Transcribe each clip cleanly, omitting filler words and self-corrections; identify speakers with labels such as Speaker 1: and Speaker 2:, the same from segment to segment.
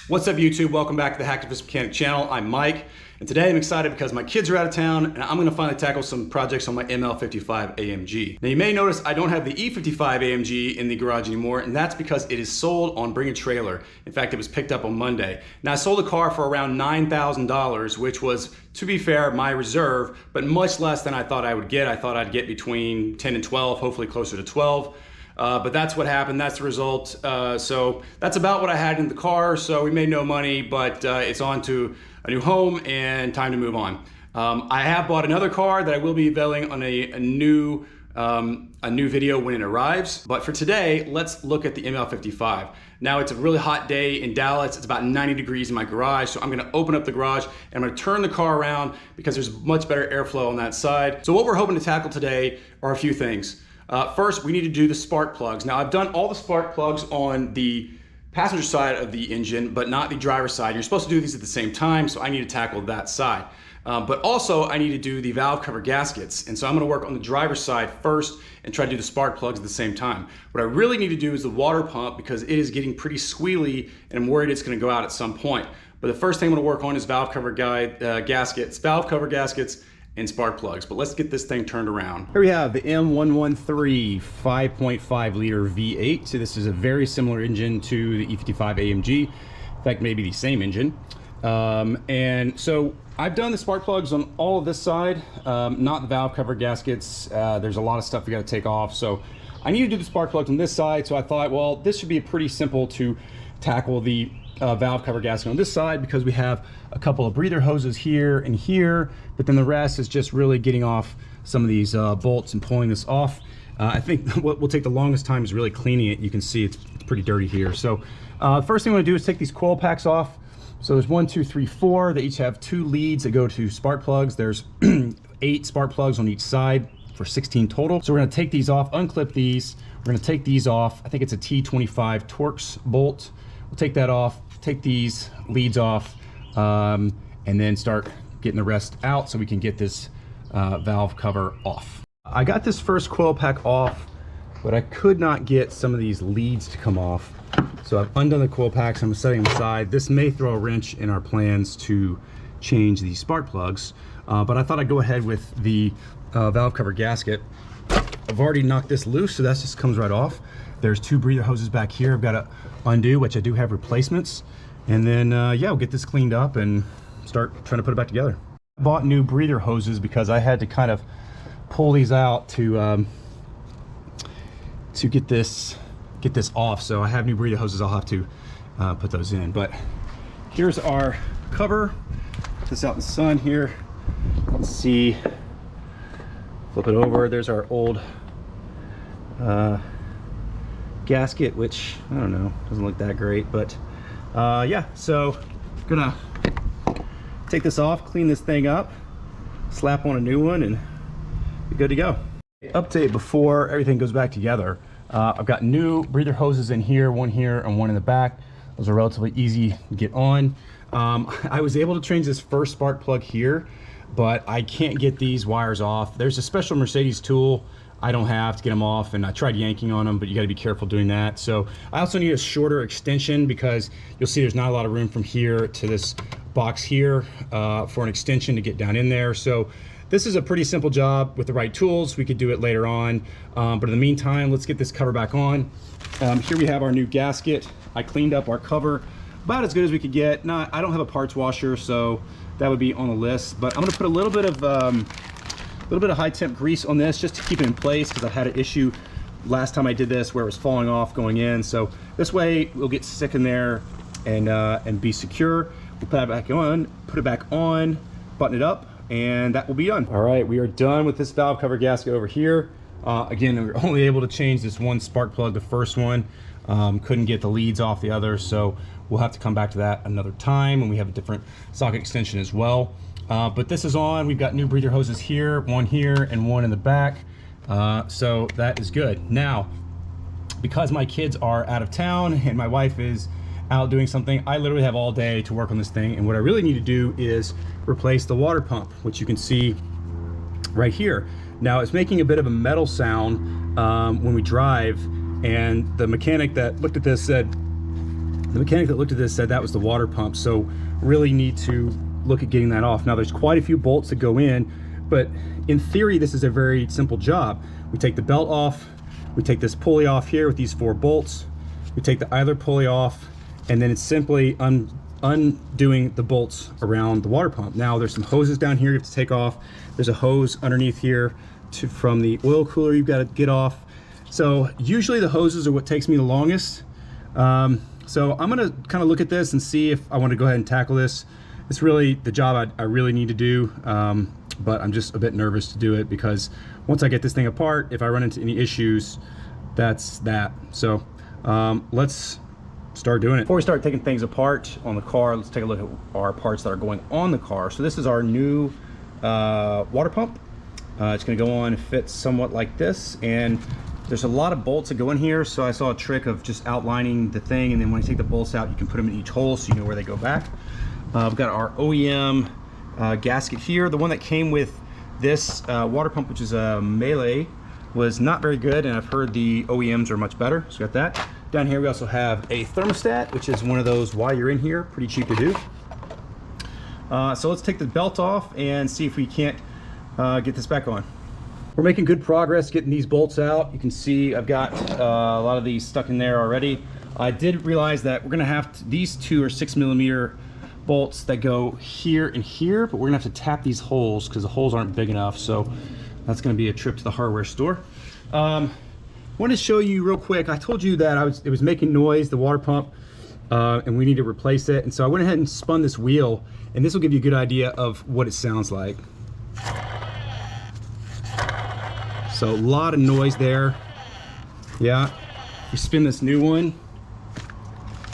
Speaker 1: What's up YouTube? Welcome back to the Hacktivist Mechanic channel. I'm Mike, and today I'm excited because my kids are out of town and I'm going to finally tackle some projects on my ML55 AMG. Now you may notice I don't have the E55 AMG in the garage anymore, and that's because it is sold on Bring a Trailer. In fact, it was picked up on Monday. Now I sold the car for around $9,000, which was, to be fair, my reserve, but much less than I thought I would get. I thought I'd get between 10 and 12, hopefully closer to 12. But that's what happened, that's the result. So that's about what I had in the car, so we made no money, but it's on to a new home and time to move on. I have bought another car that I will be unveiling on a new video when it arrives. But for today, let's look at the ML55. Now it's a really hot day in Dallas, it's about 90 degrees in my garage, so I'm gonna open up the garage and I'm gonna turn the car around because there's much better airflow on that side. So what we're hoping to tackle today are a few things. First, we need to do the spark plugs. Now, I've done all the spark plugs on the passenger side of the engine, but not the driver's side. You're supposed to do these at the same time, so I need to tackle that side. But also, I need to do the valve cover gaskets. And so I'm gonna work on the driver's side first and try to do the spark plugs at the same time. What I really need to do is the water pump because it is getting pretty squealy and I'm worried it's gonna go out at some point. But the first thing I'm gonna work on is valve cover gaskets, and spark plugs. But let's get this thing turned around. Here we have the M113 5.5 liter V8. So this is a very similar engine to the E55 AMG. In fact, maybe the same engine. And so I've done the spark plugs on all of this side, not the valve cover gaskets. There's a lot of stuff we got to take off. So I need to do the spark plugs on this side. So I thought, well, this should be pretty simple to tackle the valve cover gasket on this side because we have a couple of breather hoses here and here, but then the rest is just really getting off some of these bolts and pulling this off. I think what will take the longest time is really cleaning it. You can see it's pretty dirty here. So first thing I'm going to do is take these coil packs off. So there's 1, 2, 3, 4. They each have 2 leads that go to spark plugs. There's 8 spark plugs on each side for 16 total. So we're going to take these off, unclip these. We're going to take these off. I think it's a T25 Torx bolt. We'll take that off, take these leads off, and then start getting the rest out so we can get this valve cover off. I got this first coil pack off, but I could not get some of these leads to come off. So I've undone the coil packs, I'm setting them aside. This may throw a wrench in our plans to change the spark plugs, but I thought I'd go ahead with the valve cover gasket. I've already knocked this loose, so that just comes right off. There's 2 breather hoses back here I've got to undo, which I do have replacements. And then, yeah, we'll get this cleaned up and start trying to put it back together. I bought new breather hoses because I had to kind of pull these out to get this off. So I have new breather hoses, I'll have to put those in. But here's our cover. Put this out in the sun here. Let's see. Flip it over. There's our old gasket, which I don't know, doesn't look that great, but yeah, so gonna take this off, clean this thing up, slap on a new one, and be good to go. Update before everything goes back together. I've got new breather hoses in here, one here and one in the back. Those are relatively easy to get on. I was able to change this first spark plug here, but I can't get these wires off. There's a special Mercedes tool I don't have to get them off, and I tried yanking on them, but you got to be careful doing that. So I also need a shorter extension because you'll see there's not a lot of room from here to this box here for an extension to get down in there. So this is a pretty simple job. With the right tools we could do it later on, but in the meantime, let's get this cover back on. Here we have our new gasket. I cleaned up our cover about as good as we could get. I don't have a parts washer, so that would be on the list, but I'm going to put a little bit of high temp grease on this just to keep it in place because I had an issue last time I did this where it was falling off going in. So this way we'll get sick in there and be secure. We'll put it back on, button it up, and that will be done. All right, we are done with this valve cover gasket over here. Again, we were only able to change this one spark plug, the first one. Couldn't get the leads off the other, so we'll have to come back to that another time when we have a different socket extension as well. But this is on. We've got new breather hoses here, one here and one in the back. So that is good. Now, because my kids are out of town and my wife is out doing something, I literally have all day to work on this thing. And what I really need to do is replace the water pump, which you can see right here. Now it's making a bit of a metal sound when we drive, and the mechanic that looked at this said The mechanic that looked at this said that was the water pump, so really need to look at getting that off. Now there's quite a few bolts that go in, but in theory this is a very simple job. We take the belt off, we take this pulley off here with these 4 bolts, we take the idler pulley off, and then it's simply undoing the bolts around the water pump. Now there's some hoses down here you have to take off. There's a hose underneath here from the oil cooler you've got to get off. So usually the hoses are what takes me the longest. So I'm gonna kind of look at this and see if I want to go ahead and tackle this. It's really the job I really need to do, but I'm just a bit nervous to do it because once I get this thing apart, if I run into any issues, that's that. So let's start doing it. Before we start taking things apart on the car, let's take a look at our parts that are going on the car. So this is our new water pump. It's gonna go on and fit somewhat like this, and there's a lot of bolts that go in here, so I saw a trick of just outlining the thing, and then when you take the bolts out, you can put them in each hole so you know where they go back. We've got our OEM gasket here. The one that came with this water pump, which is a Melee, was not very good, and I've heard the OEMs are much better, so we got that. Down here we also have a thermostat, which is one of those while you're in here, pretty cheap to do. So let's take the belt off and see if we can't get this back on. We're making good progress getting these bolts out. You can see I've got a lot of these stuck in there already. I did realize that we're gonna have to, these 2 are 6mm bolts that go here and here, but we're gonna have to tap these holes because the holes aren't big enough. So that's gonna be a trip to the hardware store. I want to show you real quick. I told you that it was making noise, the water pump, and we need to replace it. And so I went ahead and spun this wheel, and this will give you a good idea of what it sounds like. So a lot of noise there. Yeah, you spin this new one.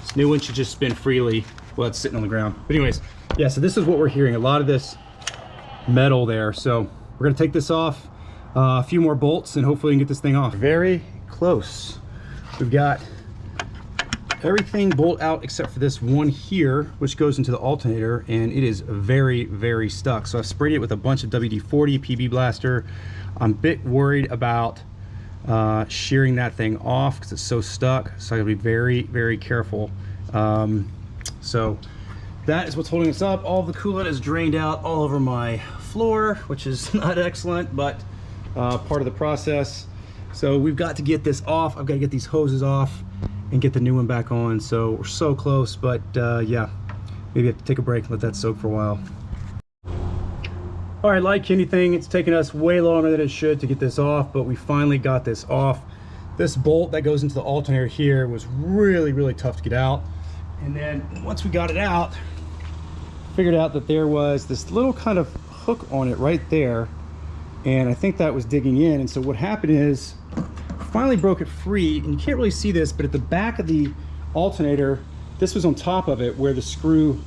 Speaker 1: This new one should just spin freely while it's sitting on the ground. But anyways, yeah, so this is what we're hearing, a lot of this metal there. So we're gonna take this off, a few more bolts, and hopefully we can get this thing off. Very close. We've got everything bolt out except for this one here, which goes into the alternator, and it is very, very stuck. So I've sprayed it with a bunch of WD-40 PB Blaster. I'm a bit worried about shearing that thing off because it's so stuck. So I gotta be very, very careful. So that is what's holding us up. All of the coolant is drained out all over my floor, which is not excellent, but part of the process. So we've got to get this off. I've got to get these hoses off and get the new one back on. So we're so close, but yeah, maybe I have to take a break and let that soak for a while. All right, like anything, it's taken us way longer than it should to get this off, but we finally got this off. This bolt that goes into the alternator here was really, really tough to get out. And then once we got it out, figured out that there was this little kind of hook on it right there. And I think that was digging in. And so what happened is, finally broke it free, and you can't really see this, but at the back of the alternator, this was on top of it where the screw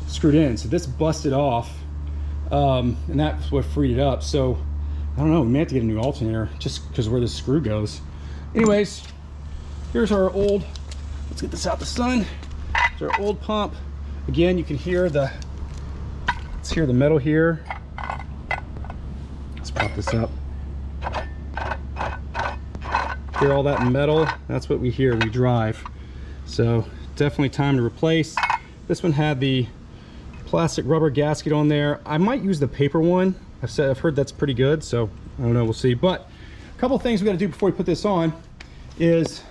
Speaker 1: screwed in. So this busted off. And that's what freed it up. So I don't know, we may have to get a new alternator just because where the screw goes. Anyways, here's our old, let's get this out the sun. Here's our old pump. Again, you can hear the, let's hear the metal here. Let's pop this up. Hear all that metal? That's what we hear when we drive. So definitely time to replace. This one had the plastic rubber gasket on there. I might use the paper one. I've heard that's pretty good, so I don't know, we'll see. But a couple of things we got to do before we put this on is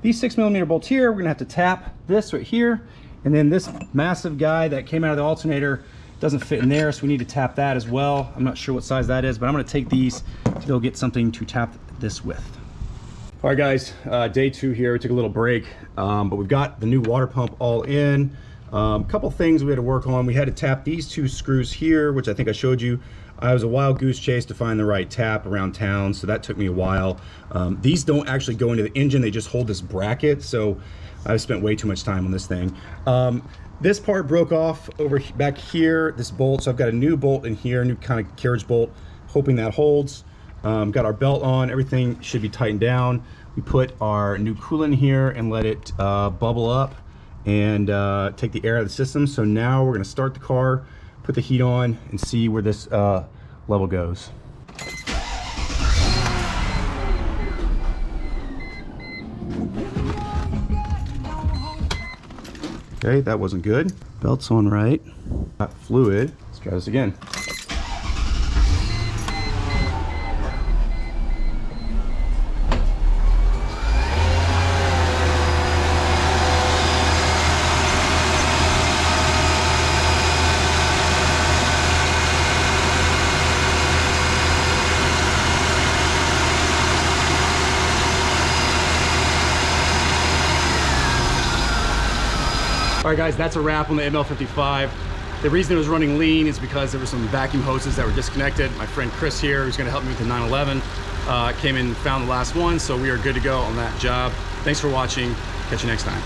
Speaker 1: these 6mm bolts here, we're gonna have to tap this right here, and then this massive guy that came out of the alternator doesn't fit in there, so we need to tap that as well. I'm not sure what size that is, but I'm gonna take these to go get something to tap this with. All right guys, day 2 here. We took a little break, but we've got the new water pump all in. A couple things we had to work on. We had to tap these 2 screws here, which I think I showed you. I was a wild goose chase to find the right tap around town, so that took me a while. These don't actually go into the engine, they just hold this bracket, so I've spent way too much time on this thing. This part broke off over back here, this bolt, so I've got a new bolt in here, a new kind of carriage bolt, hoping that holds. Got our belt on, everything should be tightened down. We put our new coolant in here and let it bubble up and take the air out of the system. So now we're gonna start the car, put the heat on, and see where this level goes. Okay, that wasn't good. Belt's on right. Got fluid. Let's try this again. All right guys, that's a wrap on the ML55. The reason it was running lean is because there were some vacuum hoses that were disconnected. My friend Chris here, who's gonna help me with the 911, came in and found the last one, so we are good to go on that job. Thanks for watching. Catch you next time.